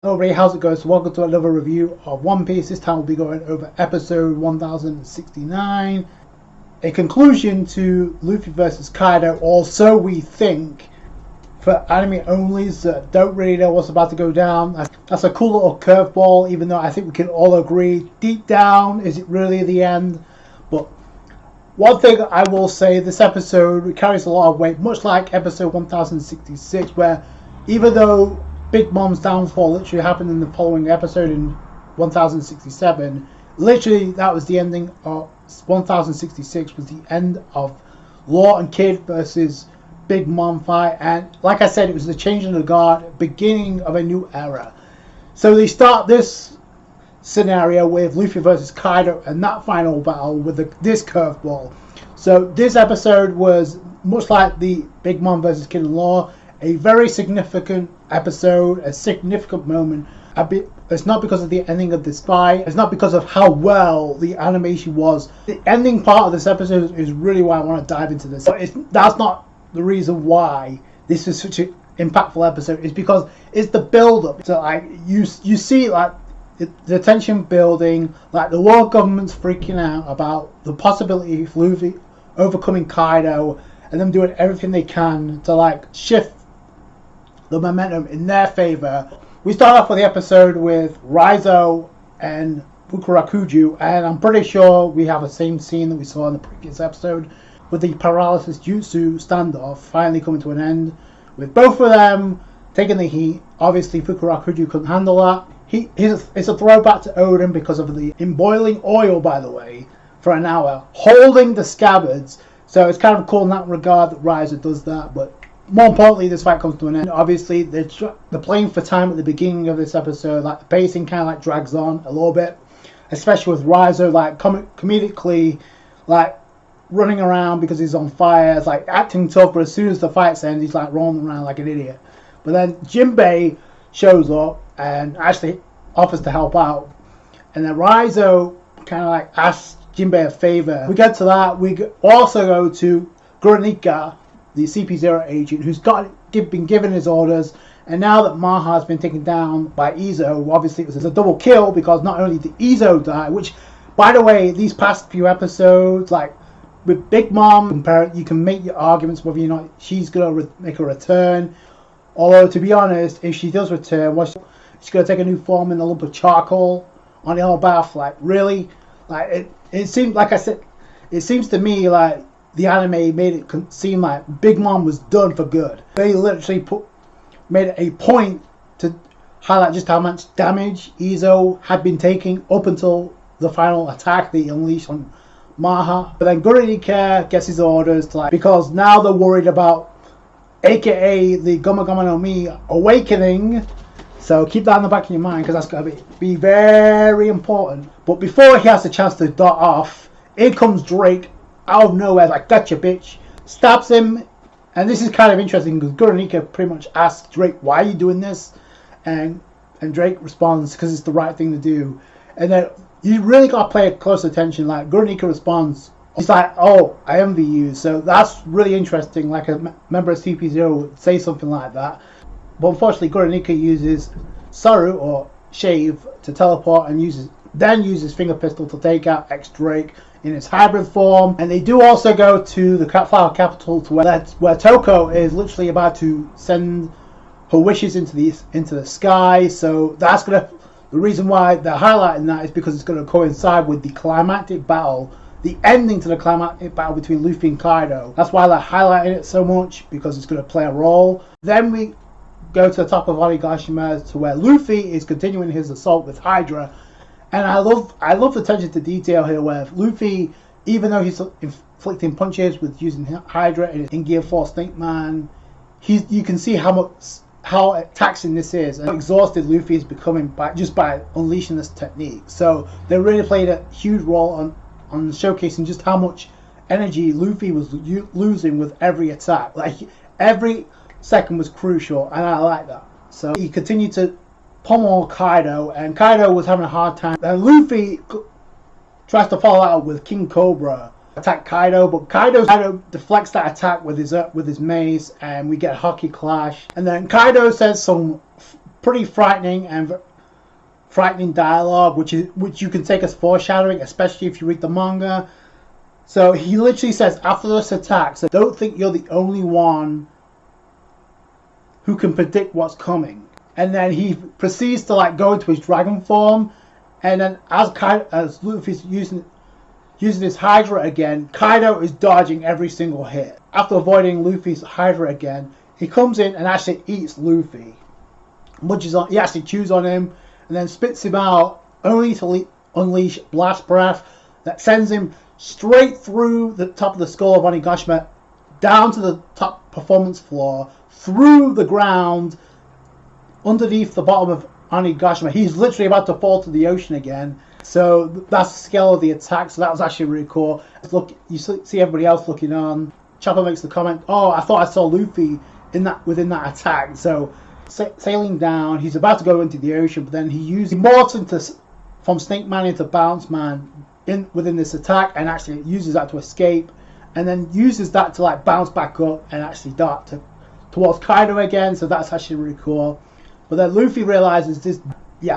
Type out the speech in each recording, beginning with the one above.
Hello everybody, how's it going? So welcome to another review of One Piece. This time we'll be going over episode 1069. A conclusion to Luffy versus Kaido, or so we think, for anime onlys that don't really know what's about to go down. That's a cool little curveball, even though I think we can all agree, deep down, is it really the end? But one thing I will say, this episode carries a lot of weight, much like episode 1066, where even though Big Mom's downfall literally happened in the following episode in 1067. Literally, that was the ending of 1066, was the end of Law and Kid versus Big Mom fight. And like I said, it was the change in the guard, beginning of a new era. So they start this scenario with Luffy versus Kaido and that final battle with this curveball. So this episode was much like the Big Mom versus Kid and Law, a very significant episode, a significant moment. It's not because of the ending of this fight, it's not because of how well the animation was. The ending part of this episode is really why I want to dive into this. But that's not the reason why this is such an impactful episode. It's because it's the build-up. So like you see like the tension building, like the world government's freaking out about the possibility of Luffy overcoming Kaido and them doing everything they can to like shift the momentum in their favor. We start off with the episode with Raizo and Fukurakuju, and I'm pretty sure we have the same scene that we saw in the previous episode with the paralysis jutsu standoff finally coming to an end, with both of them taking the heat. Obviously Fukurakuju couldn't handle that. It's a throwback to Odin because of the boiling oil, by the way, for an hour, holding the scabbards. So it's kind of cool in that regard that Raizo does that, but more importantly, this fight comes to an end. Obviously, they're playing for time at the beginning of this episode. Like the pacing kind of like drags on a little bit, especially with Raizo like comedically like running around because he's on fire. It's like acting tough, but as soon as the fight ends, he's like rolling around like an idiot. But then Jinbei shows up and actually offers to help out, and then Raizo kind of like asks Jinbei a favor. We get to that. We also go to Guernica, the CP0 agent, who's been given his orders, and now that Maha has been taken down by Izo, obviously it was a double kill because not only did Izo die, which, by the way, these past few episodes, like with Big Mom, you can make your arguments whether or not she's gonna make a return. Although, to be honest, if she does return, she's gonna take a new form in a lump of charcoal on the old bath. Like, really? Like, it seems, like I said, it seems to me like the anime made it seem like Big Mom was done for good. They literally made it a point to highlight just how much damage Izo had been taking up until the final attack they unleashed on Maha. But then Guernica gets his orders to because now they're worried about aka the Goma Goma no Mi awakening. So keep that in the back of your mind because that's going to be very important. But before he has the chance to dot off, in comes Drake out of nowhere, like, gotcha bitch, stabs him. And this is kind of interesting because Guernica pretty much asks Drake, why are you doing this? And Drake responds, because it's the right thing to do. And then you really got to pay close attention. Like, Guernica responds, he's like, oh, I envy you. So that's really interesting, like a member of CP0 would say something like that. But unfortunately Guernica uses Saru, or Shave, to teleport and uses Finger Pistol to take out X-Drake in its hybrid form. And they do also go to the Flower Capital, to where Toko is literally about to send her wishes into the sky. So that's the reason why they're highlighting that is because it's going to coincide with the climactic battle, the ending to the climactic battle between Luffy and Kaido. That's why they're highlighting it so much, because it's going to play a role. Then we go to the top of Onigashima, to where Luffy is continuing his assault with Hydra. And I love the attention to detail here, where Luffy, even though he's inflicting punches with using Hydra in Gear 4 Snake Man, you can see how taxing this is and how exhausted Luffy is becoming by unleashing this technique. So they really played a huge role on showcasing just how much energy Luffy was losing with every attack. Like, every second was crucial, and I like that. So he continued to pummel Kaido, and Kaido was having a hard time. And Luffy tries to follow out with King Cobra, attack Kaido, but Kaido deflects that attack with his mace, and we get a hockey clash. And then Kaido says some pretty frightening and frightening dialogue, which you can take as foreshadowing, especially if you read the manga. So he literally says, after this attack, so don't think you're the only one who can predict what's coming. And then he proceeds to like go into his dragon form, and then as Luffy's using his Hydra again, Kaido is dodging every single hit. After avoiding Luffy's Hydra again, he comes in and actually eats Luffy. He actually chews on him and then spits him out, only to unleash Blast Breath that sends him straight through the top of the skull of Onigashima, down to the top performance floor, through the ground, underneath the bottom of Onigashima. He's literally about to fall to the ocean again. So that's the scale of the attack. So that was actually really cool. Look, you see everybody else looking on. Chopper makes the comment, "Oh, I thought I saw Luffy within that attack." So sailing down, he's about to go into the ocean, but then he morphs from Snake Man into Bounce Man within this attack, and actually uses that to escape, and then uses that to like bounce back up and actually dart towards Kaido again. So that's actually really cool. But then Luffy realizes this. Yeah,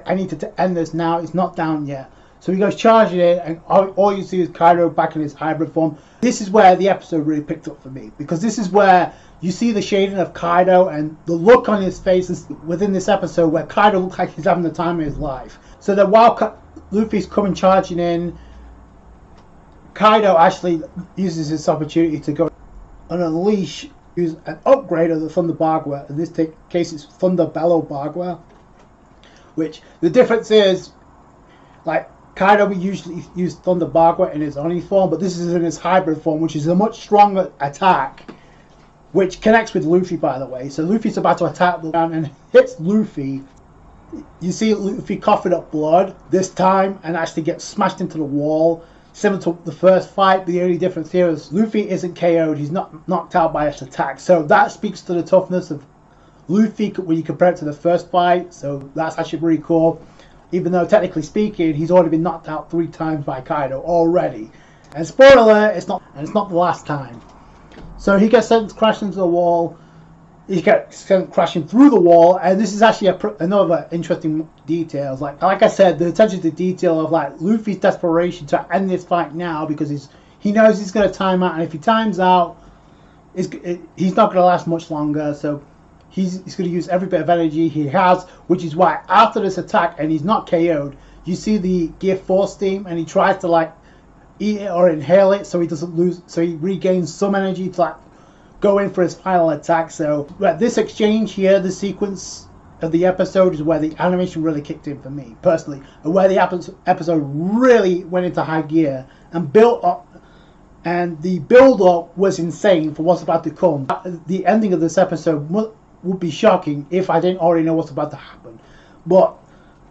I need to end this now. It's not down yet. So he goes charging in, and all you see is Kaido back in his hybrid form. This is where the episode really picked up for me, because this is where you see the shading of Kaido and the look on his face is within this episode where Kaido looks like he's having the time of his life. So then while Luffy's coming charging in, Kaido actually uses this opportunity to go and unleash, use an upgrade of the Thunder Bagua. In this case, it's Thunder Bellow Bagua. Which the difference is, like Kaido, we usually use Thunder Bagua in his Oni form, but this is in his hybrid form, which is a much stronger attack, which connects with Luffy, by the way. So Luffy's about to attack the ground and hits Luffy. You see Luffy coughing up blood this time and actually gets smashed into the wall, similar to the first fight. But the only difference here is Luffy isn't KO'd; he's not knocked out by this attack. So that speaks to the toughness of Luffy when you compare it to the first fight. So that's actually really cool, even though technically speaking he's already been knocked out 3 times by Kaido already. And spoiler alert, it's not the last time. So he gets sent crashing into the wall. He gets sent crashing through the wall, and this is actually another interesting detail. Like I said, the attention to detail of like Luffy's desperation to end this fight now, because he knows he's going to time out, and if he times out, he's not going to last much longer. So he's going to use every bit of energy he has, which is why after this attack, and he's not KO'd, you see the Gear 4 steam, and he tries to like eat it or inhale it so he doesn't lose, so he regains some energy to like go in for his final attack. So this exchange here, the sequence of the episode, is where the animation really kicked in for me personally, and where the episode really went into high gear and built up. And the build-up was insane for what's about to come. The ending of this episode would be shocking if I didn't already know what's about to happen. But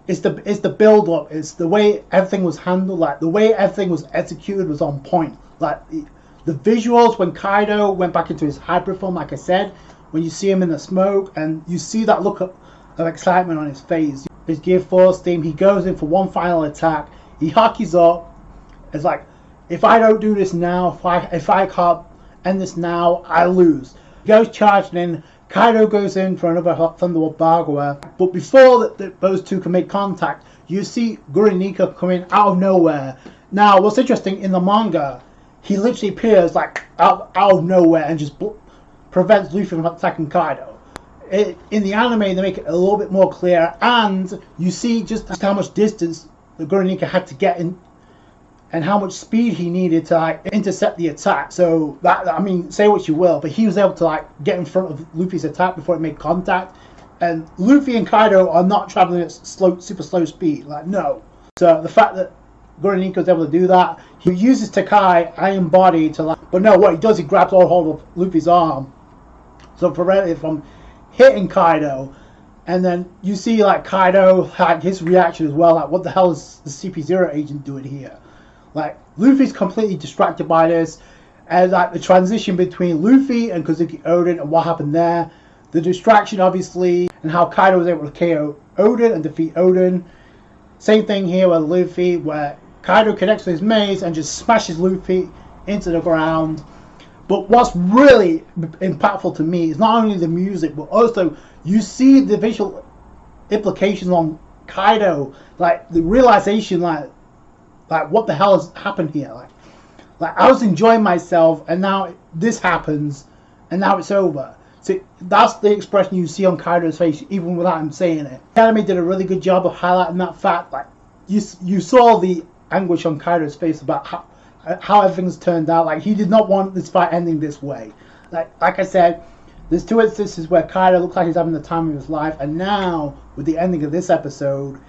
it's the build-up. It's the way everything was handled. Like the way everything was executed was on point. Like the visuals when Kaido went back into his hybrid form, like I said, when you see him in the smoke and you see that look of excitement on his face. His Gear 4 steam, he goes in for one final attack. He hakis up. It's like, if I don't do this now, if I can't end this now, I lose. He goes charging in. Kaido goes in for another Thunder Bagua. But before those two can make contact, you see Gurunika coming out of nowhere. Now, what's interesting, in the manga, he literally appears like out of nowhere and just prevents Luffy from attacking Kaido. In the anime, they make it a little bit more clear, and you see just how much distance the Gurunika had to get in, and how much speed he needed to like intercept the attack. So that, I mean, say what you will, but he was able to like get in front of Luffy's attack before it made contact. And Luffy and Kaido are not traveling at super slow speed. Like, no. So the fact that Gurunika was able to do that, he uses Takai Iron Body to like, but no, what he does, he grabs all hold of Luffy's arm, so prevent it from hitting Kaido. And then you see like Kaido, like his reaction as well, like what the hell is the CP0 agent doing here? Like, Luffy's completely distracted by this, and like the transition between Luffy and Kozuki Oden and what happened there, the distraction obviously, and how Kaido was able to KO Oden and defeat Oden. Same thing here with Luffy, where Kaido connects with his maze and just smashes Luffy into the ground. But what's really impactful to me is not only the music, but also you see the visual implications on Kaido, like the realization, like what the hell has happened here? Like I was enjoying myself, and now this happens, and now it's over. So that's the expression you see on Kaido's face, even without him saying it. The anime did a really good job of highlighting that fact. Like you saw the anguish on Kaido's face about how everything's turned out. Like he did not want this fight ending this way. Like I said, there's 2 instances where Kaido looks like he's having the time of his life, and now with the ending of this episode,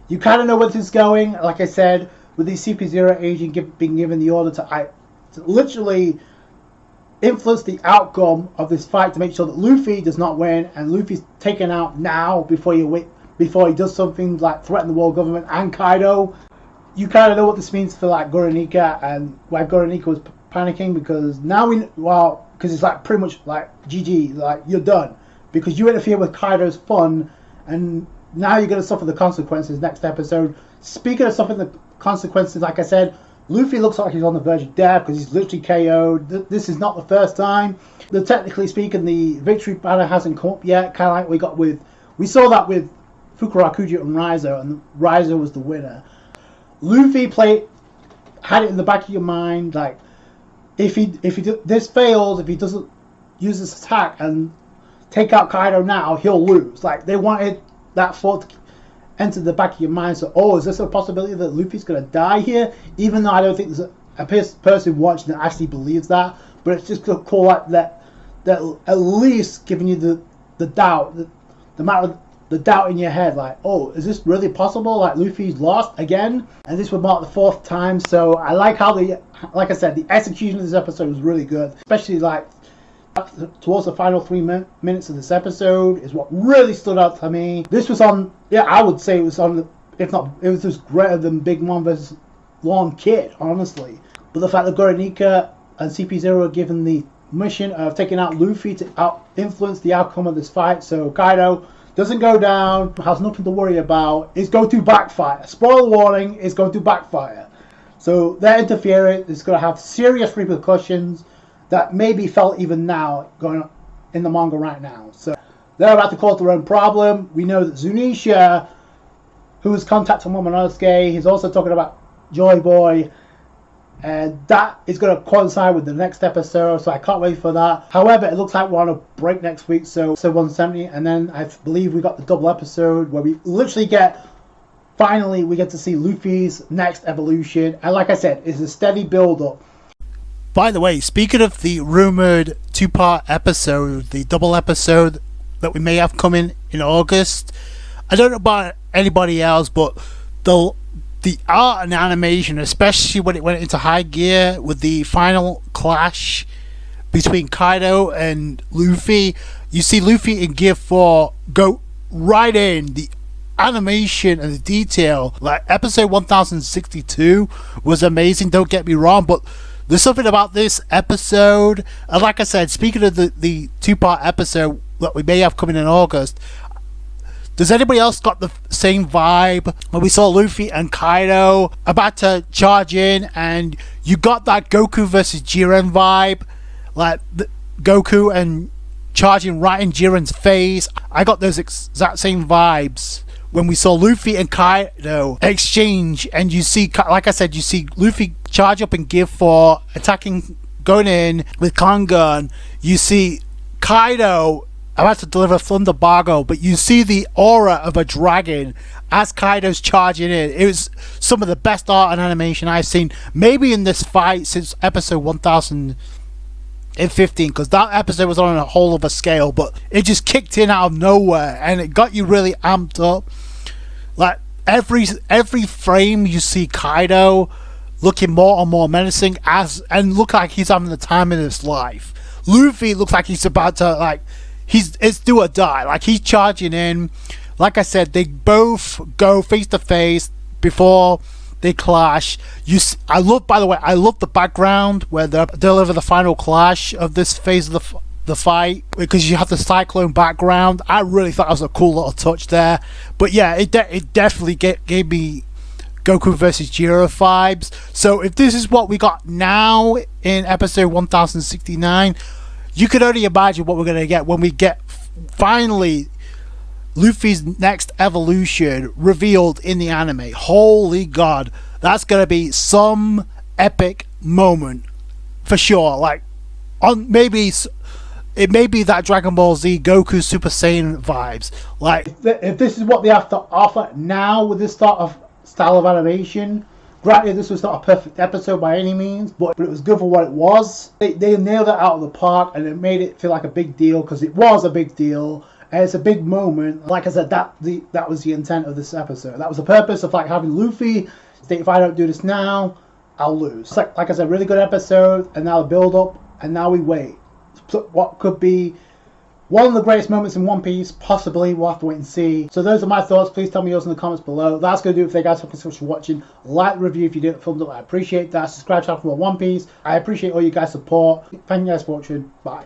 you kind of know where this is going. Like I said, with the CP0 agent being given the order to literally influence the outcome of this fight to make sure that Luffy does not win, and Luffy's taken out now before he does something like threaten the world government and Kaido. You kind of know what this means for like Goronika, and why Goronika was panicking, because now because it's like pretty much like GG, like you're done, because you interfere with Kaido's fun, and now you're going to suffer the consequences next episode. Speaking of suffering the consequences, like I said, Luffy looks like he's on the verge of death because he's literally KO'd. This is not the first time. Technically speaking, the victory banner hasn't come up yet, kind of like we saw that with Fukurakuji and Raizo, and Raizo was the winner. Luffy had it in the back of your mind, like if this fails, if he doesn't use this attack and take out Kaido now, he'll lose. Like they wanted that thought to enter the back of your mind. So, is this a possibility that Luffy's gonna die here? Even though I don't think there's a person watching that actually believes that, but it's just cool that at least giving you the doubt, the matter of the doubt in your head, like, is this really possible? Like Luffy's lost again, and this would mark the 4th time. So I like how like I said, the execution of this episode was really good, especially like towards the final 3 minutes of this episode is what really stood out to me. This was I would say it was if not, it was just greater than Big Mom versus Long Kid, honestly. But the fact that Goronika and CP0 are given the mission of taking out Luffy to influence the outcome of this fight, so Kaido doesn't go down, has nothing to worry about, is going to backfire. Spoiler warning, is going to backfire. So their interference is going to have serious repercussions that may be felt even now going on in the manga right now. So they're about to cause their own problem. We know that Zunisha, who is contacting Momonosuke, he's also talking about Joy Boy, and that is going to coincide with the next episode, so I can't wait for that. However, it looks like we're on a break next week, so 170, and then I believe we got the double episode where we literally finally we get to see Luffy's next evolution, and like I said, it's a steady build-up. By the way, speaking of the rumoured 2-part episode, the double episode that we may have coming in August, I don't know about anybody else, but the art and animation, especially when it went into high gear with the final clash between Kaido and Luffy, you see Luffy in Gear 4 go right in. The animation and the detail, like episode 1062 was amazing, don't get me wrong, but there's something about this episode, and like I said, speaking of the 2-part episode that we may have coming in August, does anybody else got the same vibe when we saw Luffy and Kaido about to charge in, and you got that Goku versus Jiren vibe, like Goku and charging right in Jiren's face? I got those exact same vibes when we saw Luffy and Kaido exchange, and you see, like I said, you see Luffy charge up in Gear 4, attacking, going in with Kangan. You see Kaido about to deliver Thunder Bargo, but you see the aura of a dragon as Kaido's charging in. It was some of the best art and animation I've seen, maybe in this fight since episode 1015, because that episode was on a whole other scale, but it just kicked in out of nowhere, and it got you really amped up. Like every frame you see Kaido looking more and more menacing, and look like he's having the time in his life. Luffy looks like he's about to, it's do or die. Like he's charging in. Like I said, they both go face to face before they clash. I love the background where they deliver the final clash of this phase of the fight, because you have the cyclone background. I really thought that was a cool little touch there. But yeah, it definitely gave me Goku versus Jiren vibes. So if this is what we got now in episode 1069, you could only imagine what we're going to get when we get finally Luffy's next evolution revealed in the anime. Holy God, that's gonna be some epic moment for sure. Like, it may be that Dragon Ball Z Goku Super Saiyan vibes. Like, if this is what they have to offer now with this sort of style of animation, granted this was not a perfect episode by any means, but it was good for what it was. They nailed it out of the park, and it made it feel like a big deal, because it was a big deal. And it's a big moment. Like I said, that was the intent of this episode. That was the purpose of like having Luffy state, if I don't do this now, I'll lose. Like I said, really good episode, and now the build up, and now we wait. So what could be one of the greatest moments in One Piece, possibly. We'll have to wait and see. So those are my thoughts. Please tell me yours in the comments below. That's going to do it for you guys. Thank you so much for watching. Like the review if you did it, thumbs up. I appreciate that. Subscribe to the channel for more One Piece. I appreciate all you guys' support. Thank you guys for watching. Bye.